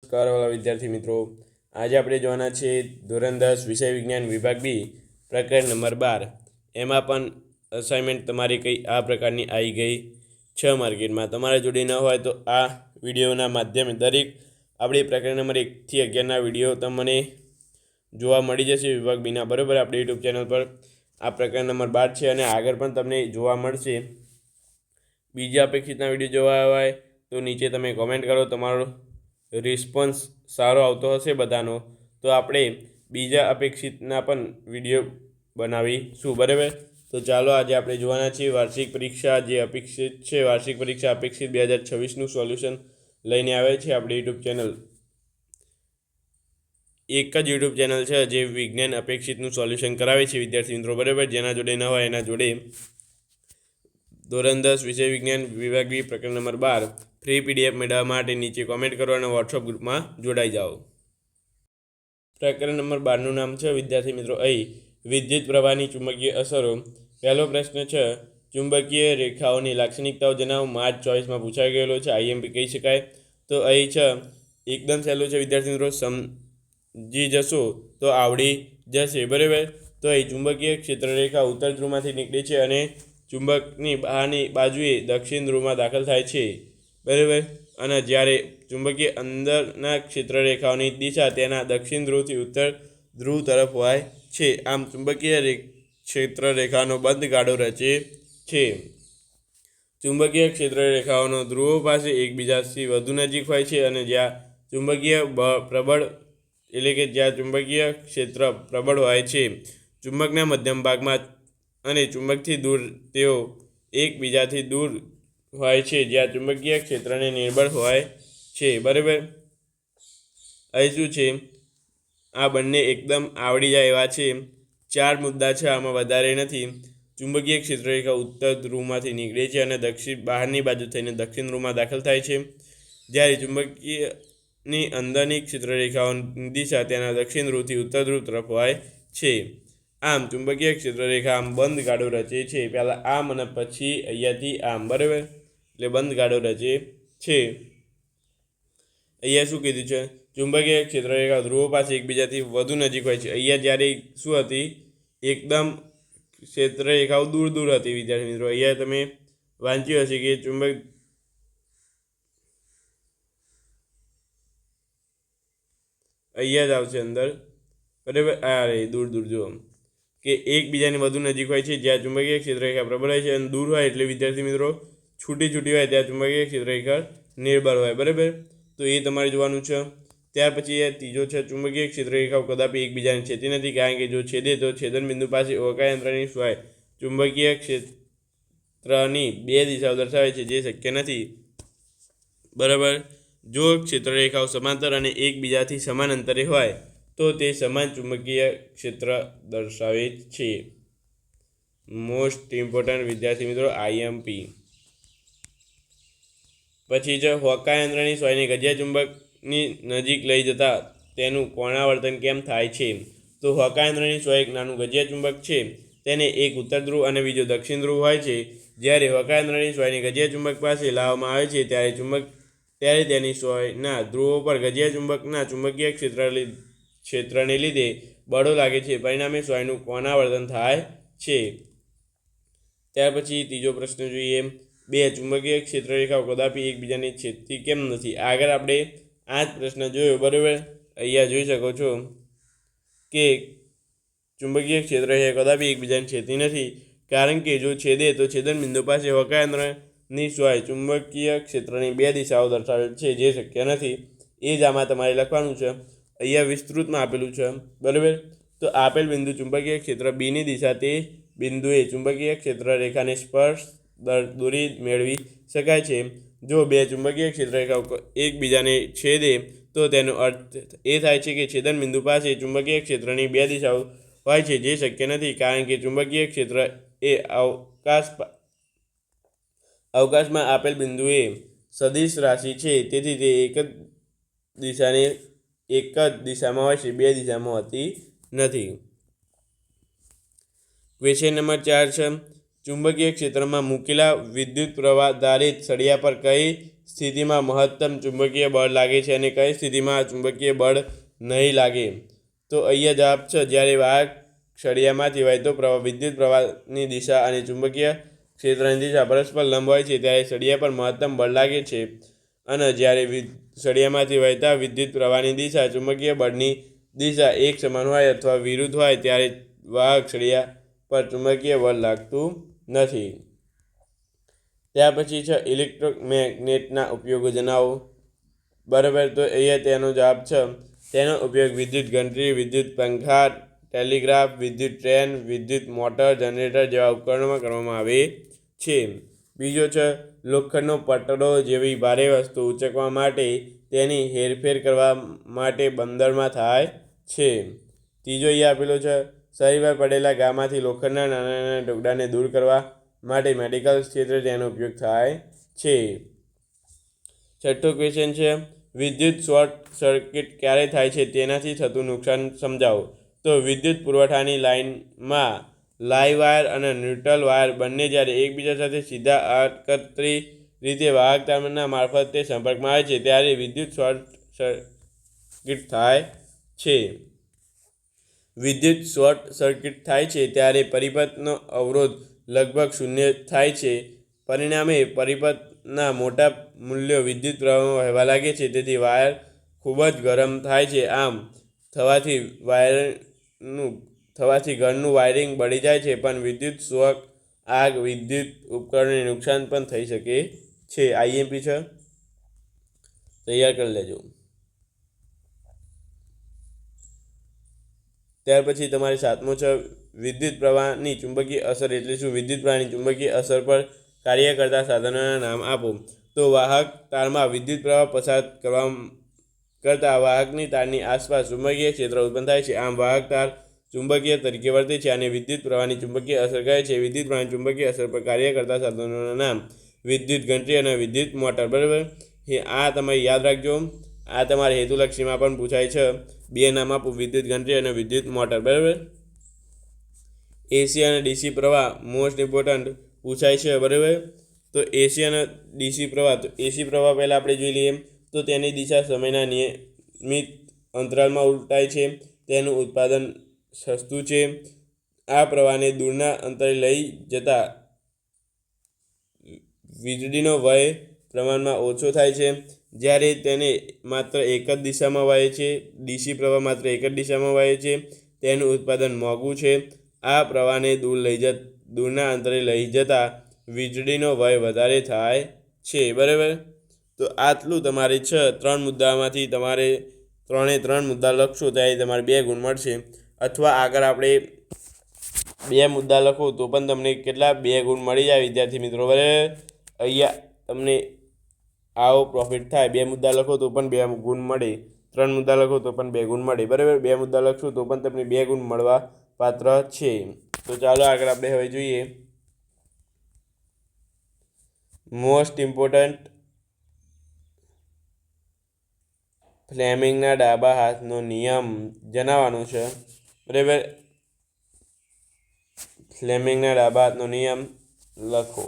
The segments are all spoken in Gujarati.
નમસ્કાર વાલા વિદ્યાર્થી મિત્રો, આજે આપણે જોવાના છે ધોરણ 10 વિષય વિજ્ઞાન વિભાગ બી પ્રકરણ નંબર 12. એમાં પણ અસાઇનમેન્ટ તમારી કંઈ આ પ્રકારની આવી ગઈ 6 માર્કેટમાં. તમારા જોડે ન હોય તો આ વિડીયોના માધ્યમે દરેક આપણી પ્રકરણ નંબર 1 થી 11ના વિડીયો તમને જોવા મળી જશે વિભાગ બીના, બરાબર. આપણી યુટ્યુબ ચેનલ પર આ પ્રકરણ નંબર 12 છે અને આગળ પણ તમને જોવા મળશે. બીજા અપેક્ષિતના વિડીયો જોવા હોય તો નીચે તમે કોમેન્ટ કરો. તમારો રિસ્પોન્સ સારો આવતો હશે બધાનો તો આપણે બીજા અપેક્ષિતના પણ વિડીયો બનાવીશું, બરાબર. તો ચાલો આજે આપણે જોવાના છીએ વાર્ષિક પરીક્ષા જે અપેક્ષિત છે. વાર્ષિક પરીક્ષા અપેક્ષિત 2026નું સોલ્યુશન લઈને આવે છે આપણી યુટ્યુબ ચેનલ. એક જ યુટ્યુબ ચેનલ છે જે વિજ્ઞાન અપેક્ષિતનું સોલ્યુશન કરાવે છે વિદ્યાર્થી મિત્રો, બરાબર. જેના જોડે ન હોય એના જોડે ધોરણ 10 વિષય વિજ્ઞાન વિભાગ બી પ્રકરણ નંબર 12 ફ્રી PDF મેળવવા માટે નીચે કોમેન્ટ કરો અને વોટ્સઅપ ગ્રુપમાં જોડાઈ જાઓ. પ્રકરણ નંબર 12નું નામ છે વિદ્યાર્થી મિત્રો અહીં વિદ્યુત પ્રવાહની ચુંબકીય અસરો. પહેલો પ્રશ્ન છે ચુંબકીય રેખાઓની લાક્ષણિકતાઓ જણાવો. માર્ચ 24માં પૂછાઈ ગયેલો છે, IMP કહી શકાય. તો અહીં છે એકદમ સહેલું છે વિદ્યાર્થી મિત્રો, સમજી જશો તો આવડી જશે, બરાબર. તો અહીં ચુંબકીય ક્ષેત્રરેખા ઉત્તર ધ્રુવમાંથી નીકળે છે અને ચુંબકની બહારની બાજુએ દક્ષિણ ધ્રુવમાં દાખલ થાય છે, બરાબર. અને જ્યારે ચુંબકીય અંદરના ક્ષેત્રરેખાઓની દિશા તેના દક્ષિણ ધ્રુવથી ઉત્તર ધ્રુવ તરફ હોય છે. આમ ચુંબકીય ક્ષેત્રરેખાનો બંધ ગાળો રચે છે. ચુંબકીય ક્ષેત્રરેખાઓનો ધ્રુવો પાસે એકબીજાથી વધુ નજીક હોય છે અને જ્યાં ચુંબકીય પ્રબળ એટલે કે જ્યાં ચુંબકીય ક્ષેત્ર પ્રબળ હોય છે ચુંબકના મધ્યમ ભાગમાં અને ચુંબકથી દૂર તેઓ એકબીજાથી દૂર હોય છે જ્યાં ચુંબકીય ક્ષેત્રને નિર્બળ હોય છે, બરાબર. અહીં શું છે આ બંને એકદમ આવડી જાય એવા છે. 4 મુદ્દા છે, આમાં વધારે નથી. ચુંબકીય ક્ષેત્રરેખા ઉત્તર ધ્રુવમાંથી નીકળે છે અને બહારની બાજુ થઈને દક્ષિણ ધ્રુવમાં દાખલ થાય છે. જ્યારે ચુંબકીયની અંદરની ક્ષેત્રરેખાઓની દિશા તેના દક્ષિણ ધ્રુવથી ઉત્તર ધ્રુવ તરફ હોય છે. આમ ચુંબકીય ક્ષેત્રરેખા આમ બંધ ગાળો રચે છે. પહેલાં આમ અને પછી અહીંયાથી આમ, બરાબર. એટલે બંધ ગાળો રચે છે. અહીંયા શું કીધું છે ચુંબકીય ક્ષેત્રરેખા ધ્રુવો પાસે એકબીજાથી વધુ નજીક હોય છે. અહીંયા જ્યારે શું હતી એકદમ ક્ષેત્રરેખાઓ દૂર દૂર હતી વિદ્યાર્થી મિત્રો. અહીંયા તમે વાંચ્યું હશે કે ચુંબક અહીંયા જ આવશે અંદર, બરાબર. આ રે દૂર દૂર જુઓ કે એકબીજાની વધુ નજીક હોય છે જ્યાં ચુંબકીય ક્ષેત્રરેખા પ્રબળ હોય છે અને દૂર હોય એટલે વિદ્યાર્થી મિત્રો છૂટી હોય ત્યાં ચુંબકીય ક્ષેત્રરેખા નિર્બળ હોય, બરાબર. તો એ તમારે જોવાનું છે. ત્યાર પછી એ ત્રીજો છે ચુંબકીય ક્ષેત્રરેખાઓ કદાપી એકબીજાને છેદતી નથી કારણ કે જો છેદે તો છેદન બિંદુ પાસે અવકાશયંત્રની સિવાય ચુંબકીય ક્ષેત્રની 2 દિશાઓ દર્શાવે છે જે શક્ય નથી, બરાબર. જો ક્ષેત્રરેખાઓ સમાંતર અને એકબીજાથી સમાન અંતરે હોય તો તે સમાન ચુંબકીય ક્ષેત્ર દર્શાવે છે. મોસ્ટ ઇમ્પોર્ટન્ટ વિદ્યાર્થી મિત્રો IMP. પછી છે હોકાયંત્રની સોયને ગજિયા ચુંબકની નજીક લઈ જતા તેનું કોણાવર્તન કેમ થાય છે. તો હોકાયંત્રની સોય એક નાનું ગજિયા ચુંબક છે. તેને એક ઉત્તર ધ્રુવ અને બીજો દક્ષિણ ધ્રુવ હોય છે. જ્યારે હોકાયંત્રની સોયને ગજિયા ચુંબક પાસે લાવવામાં આવે છે ત્યારે તેની સોયના ધ્રુવો પર ગજિયા ચુંબકના ચુંબકીય ક્ષેત્રને લીધે બળો લાગે છે. પરિણામે સોયનું કોણાવર્તન થાય છે. ત્યાર પછી ત્રીજો પ્રશ્ન જોઈએ. 2 ચુંબકીય ક્ષેત્રરેખાઓ કદાપી એકબીજાને છેદતી કેમ નથી. આગળ આપણે આ જ પ્રશ્ન જોયો, બરાબર. અહીંયા જોઈ શકો છો કે ચુંબકીય ક્ષેત્રરેખા કદાપી એકબીજાને છેદતી નથી કારણ કે જો છેદે તો છેદન બિંદુ પાસે હોકાયંત્રની સોય ચુંબકીય ક્ષેત્રની 2 દિશાઓ દર્શાવે છે જે શક્ય નથી. એ જ આમાં તમારે લખવાનું છે. અહીંયા વિસ્તૃતમાં આપેલું છે, બરાબર. તો આપેલ બિંદુ ચુંબકીય ક્ષેત્ર બીની દિશા તે બિંદુએ ચુંબકીય ક્ષેત્રરેખાને સ્પર્શ દોરી મેળવી શકાય છે. જો 2 ચુંબકીય ક્ષેત્રરેખાઓ એકબીજાને છેદે તો તેનો અર્થ એ થાય છે કે છેદન બિંદુ પાસે ચુંબકીય ક્ષેત્રની 2 દિશાઓ હોય છે જે શક્ય નથી કારણ કે ચુંબકીય ક્ષેત્ર એ અવકાશમાં આપેલ બિંદુએ સદિશ રાશિ છે. તેથી તે એક જ દિશામાં હોય છે, 2 દિશામાં હોતી નથી. ક્વેશ્ચન નંબર 4 છે ચુંબકીય ક્ષેત્રમાં મૂકેલા વિદ્યુત પ્રવાહ ધારિત સળિયા પર કઈ સ્થિતિમાં મહત્તમ ચુંબકીય બળ લાગે છે અને કઈ સ્થિતિમાં ચુંબકીય બળ નહીં લાગે? તો અહીંયા જવાબ છે જ્યારે વાહક સળિયામાંથી વહેતો પ્રવાહ વિદ્યુત પ્રવાહની દિશા અને ચુંબકીય ક્ષેત્રની દિશા પરસ્પર લંબ હોય છે ત્યારે સળિયા પર મહત્તમ બળ લાગે છે, અને જ્યારે સળિયામાંથી વહેતા વિદ્યુત પ્રવાહની દિશા ચુંબકીય બળની દિશા એક સમાન હોય અથવા વિરુદ્ધ હોય ત્યારે વાહક સળિયા પર ચુંબકીય બળ લાગતું નથી. ત્યાર પછી છે ઇલેક્ટ્રોમેગ્નેટના ઉપયોગો જણાવો. બરાબર, તો અહીંયા તેનો જવાબ છે તેનો ઉપયોગ વિદ્યુત ઘંટડી, વિદ્યુત પંખા, ટેલિગ્રાફ, વિદ્યુત ટ્રેન, વિદ્યુત મોટર, જનરેટર જેવા ઉપકરણોમાં કરવામાં આવે છે. બીજો છે લોખંડનો પટરો જેવી ભારે વસ્તુ ઉંચકવા માટે તેની હેરફેર કરવા માટે બંદરમાં થાય છે. ત્રીજો અહીંયા આપેલો છે શરીર પર પડેલા ઘામાંથી લોખંડના નાના નાના ટુકડાને દૂર કરવા માટે મેડિકલ ક્ષેત્રે તેનો ઉપયોગ થાય છે. છઠ્ઠો ક્વેશ્ચન છે વિદ્યુત શોર્ટ સર્કિટ ક્યારે થાય છે તેનાથી થતું નુકસાન સમજાવો. તો વિદ્યુત પુરવઠાની લાઇનમાં લાઈવ વાયર અને ન્યુટ્રલ વાયર બંને જ્યારે એકબીજા સાથે સીધા અકત્રિત રીતે વાહક તારના મારફતે સંપર્કમાં આવે છે ત્યારે વિદ્યુત શોર્ટ સર્કિટ થાય છે. વિદ્યુત શોર્ટ સર્કિટ થાય છે ત્યારે પરિપથનો અવરોધ લગભગ શૂન્ય થાય છે. પરિણામે પરિપથના મોટા મૂલ્યો વિદ્યુત પ્રવાહમાં વહેવા લાગે છે. તેથી વાયર ખૂબ જ ગરમ થાય છે. આમ થવાથી ઘરનું વાયરિંગ બળી જાય છે, પણ વિદ્યુત શોક, આગ, વિદ્યુત ઉપકરણોને નુકસાન પણ થઈ શકે છે. આઈએમપી છે, તૈયાર કરી લેજો. ત્યાર પછી તમારે સાતમો છે વિદ્યુત પ્રવાહની ચુંબકીય અસર એટલે શું? વિદ્યુત પ્રવાહની ચુંબકીય અસર પર કાર્ય કરતા સાધનોના નામ આપો. તો વાહક તારમાં વિદ્યુત પ્રવાહ પસાર કરતા વાહકની તારની આસપાસ ચુંબકીય ક્ષેત્ર ઉત્પન્ન થાય છે. આમ વાહક તાર ચુંબકીય તરીકે વર્તે છે. આને વિદ્યુત પ્રવાહની ચુંબકીય અસર કહે છે. વિદ્યુત પ્રવાહની ચુંબકીય અસર પર કાર્ય કરતા સાધનોના નામ વિદ્યુત ઘંટડી અને વિદ્યુત મોટર. બરાબર, આ તમે યાદ રાખજો. આ તમારે હેતુલક્ષીમાં પણ પૂછાય છે. બે નામ આપો, વિદ્યુત ઘંટડી અને વિદ્યુત મોટર. બરાબર, એસી અને ડીસી પ્રવાહ મોસ્ટ ઇમ્પોર્ટન્ટ પૂછાય છે. બરાબર, તો એસી અને ડીસી પ્રવાહ. તો એસી પ્રવાહ પહેલાં આપણે જોઈ લઈએ. તો તેની દિશા સમયના નિયમિત અંતરાલમાં ઉલટાય છે. તેનું ઉત્પાદન સસ્તું છે. આ પ્રવાહને દૂરના અંતરે લઈ જતા વીજળીનો વય પ્રમાણમાં ઓછો થાય છે. જ્યારે તેને માત્ર એક જ દિશામાં વહે છે, ડીસી પ્રવાહ માત્ર એક જ દિશામાં વહે છે, તેનું ઉત્પાદન મોંઘું છે. આ પ્રવાહને દૂરના અંતરે લઈ જતા વીજળીનો વય વધારે થાય છે. બરાબર, તો આટલું તમારે છે. 3 મુદ્દામાંથી તમારે 3 મુદ્દા લખશો ત્યારે તમારે 2 ગુણ મળશે. અથવા આગળ આપણે 2 મુદ્દા લખો તો પણ તમને કેટલા 2 ગુણ મળી જાય વિદ્યાર્થી મિત્રો. બરાબર, અહીંયા તમને આવો પ્રોફિટ થાય. 2 મુદ્દા લખો તો પણ 2 ગુણ મળે, 3 મુદ્દા લખો તો પણ 2 ગુણ મળે. બરાબર, 2 મુદ્દા લખશો તો પણ તમને 2 ગુણ મળવા પાત્ર છે. તો ચાલો આગળ આપણે હવે જોઈએ મોસ્ટ ઇમ્પોર્ટન્ટ ફ્લેમિંગના ડાબા હાથનો નિયમ જણાવવાનો છે. બરાબર, ફ્લેમિંગના ડાબા હાથનો નિયમ લખો.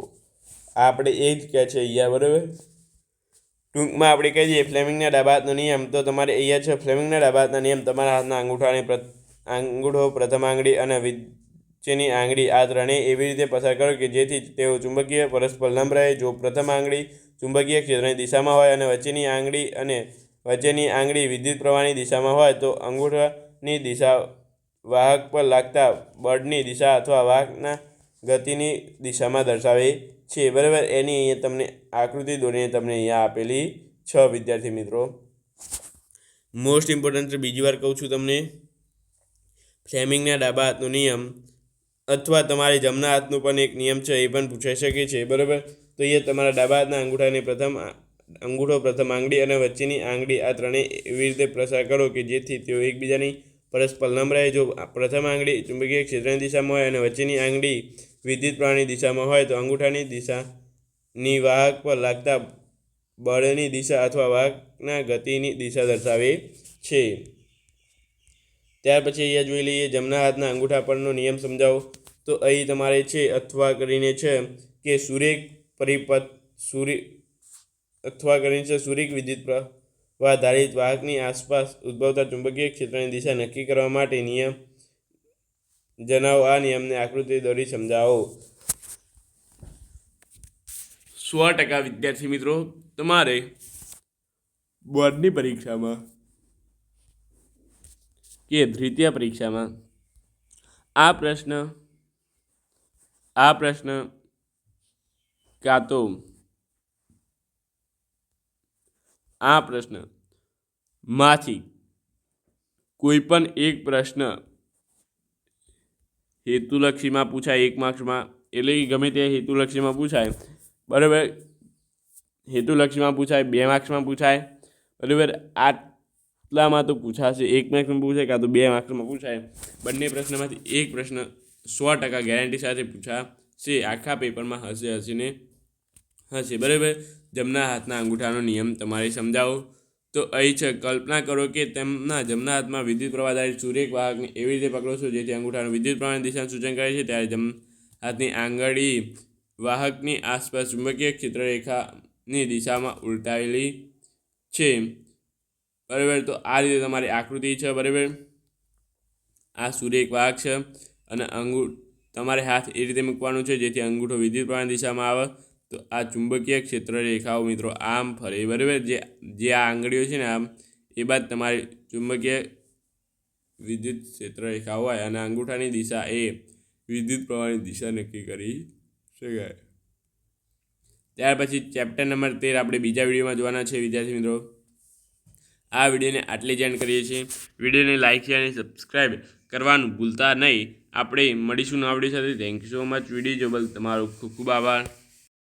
આપણે એ જ કહે છે અહીંયા. બરાબર, ટૂંકમાં આપણે કહી દઈએ ફ્લેમિંગના ડાબા હાથનો નિયમ. તો તમારે અહીંયા છે ફ્લેમિંગના ડાબા હાથના નિયમ. તમારા હાથના અંગૂઠો, પ્રથમ આંગળી અને વચ્ચેની આંગળી આ ત્રણેય એવી રીતે પસાર કરો કે જેથી તેઓ ચુંબકીય પરસ્પર લંબ રહે. જો પ્રથમ આંગળી ચુંબકીય ક્ષેત્રની દિશામાં હોય અને વચ્ચેની આંગળી વિદ્યુત પ્રવાહની દિશામાં હોય તો અંગૂઠાની દિશા વાહક પર લાગતા બળની દિશા અથવા વાહકના ગતિની દિશામાં દર્શાવે છે. બરાબર, એની અહીંયા તમને આકૃતિ દોરીને તમને અહીંયા આપેલી છે વિદ્યાર્થી મિત્રો. મોસ્ટ ઇમ્પોર્ટન્ટ બીજી વાર કહું છું તમને, ફ્લેમિંગના ડાબા હાથનો નિયમ અથવા તમારે જમણા હાથનો પણ એક નિયમ છે, એ પણ પૂછાઈ શકે છે. બરાબર, તો અહીંયા તમારા ડાબા હાથના અંગૂઠો, પ્રથમ આંગળી અને વચ્ચેની આંગળી આ ત્રણેય એવી રીતે પ્રસાર કરો કે જેથી તેઓ એકબીજાની પરસ્પર લંબ રહે. જો પ્રથમ આંગળી ચુંબકીય ક્ષેત્રની દિશામાં હોય અને વચ્ચેની આંગળી વિદ્યુત પ્રવાહની દિશામાં હોય તો અંગૂઠાની દિશાની વાહક પર લાગતા બળની દિશા અથવા વાહકના ગતિની દિશા દર્શાવે છે. ત્યાર પછી અહીંયા જોઈ લઈએ જમણા હાથના અંગૂઠા પરનો નિયમ સમજાવો. તો અહીં તમારે છે અથવા કરીને છે કે સુરેખ પરિપથ અથવા કરીને છે સુરેખ વિદ્યુત પ્રવાહ આધારિત વાહકની આસપાસ ઉદ્ભવતા ચુંબકીય ક્ષેત્રની દિશા નક્કી કરવા માટે નિયમ જણાવો. આ નિયમને આકૃતિ દોરી સમજાવો. 100% વિદ્યાર્થી મિત્રો તમારે બોર્ડની પરીક્ષામાં કે દ્વિતીય પરીક્ષામાં આ પ્રશ્ન કાં તો આ પ્રશ્નમાંથી કોઈ પણ એક પ્રશ્ન હેતુલક્ષીમાં પૂછાય 1 માર્ક્સમાં, એટલે કે ગમે તે હેતુલક્ષીમાં પૂછાય, બરાબર. હેતુલક્ષીમાં પૂછાય, 2 માર્ક્સમાં પૂછાય, બરાબર. આટલામાં તો પૂછાશે, 1 માર્ક્સમાં પૂછાય કાં તો 2 માર્ક્સમાં પૂછાય. બંને પ્રશ્નમાંથી એક પ્રશ્ન 100% ગેરંટી સાથે પૂછાશે. આખા પેપરમાં હશે, બરાબર. જમણા હાથના અંગૂઠાનો નિયમ તમારે સમજાવો. તો અહીં છે, કલ્પના કરો કે તેમના જમણા હાથમાં વિદ્યુત પ્રવાહ આધારિત સુરેખ વાહકને એવી રીતે પકડો છો જેથી અંગૂઠાનો વિદ્યુત પ્રવાહની દિશાનું સૂચન કરે છે. ત્યારે જમણા હાથની આંગળી વાહકની આસપાસ ચુંબકીય ક્ષેત્ર રેખાની દિશામાં ઉલટાવેલી છે, બરાબર. તો આ રીતે તમારી આકૃતિ છે, બરાબર. આ સુરેખ વાહક છે અને તમારે હાથ એ રીતે મૂકવાનું છે જેથી અંગૂઠો વિદ્યુત પ્રવાહની દિશામાં આવે. તો આ ચુંબકીય ક્ષેત્ર રેખાઓ મિત્રો આમ ફરે, બરાબર. જે આ આંગળીઓ છે ને આમ, એ બાદ તમારી ચુંબકીય વિદ્યુત ક્ષેત્ર રેખા હોય અને અંગૂઠાની દિશા એ વિદ્યુત પ્રવાહની દિશા નક્કી કરી શકાય. ત્યાર પછી ચેપ્ટર નંબર 13 આપણે બીજા વિડીયોમાં જોવાના છે વિદ્યાર્થી મિત્રો. આ વિડીયોને આટલી જ એન્ડ કરીએ છીએ. વિડીયોને લાઇક શેર અને સબસ્ક્રાઈબ કરવાનું ભૂલતા નહીં. આપણે મળીશું નવા વિડીયો સાથે. Thank you so much. Video જોવા બદલ તમારો ખૂબ ખૂબ આભાર.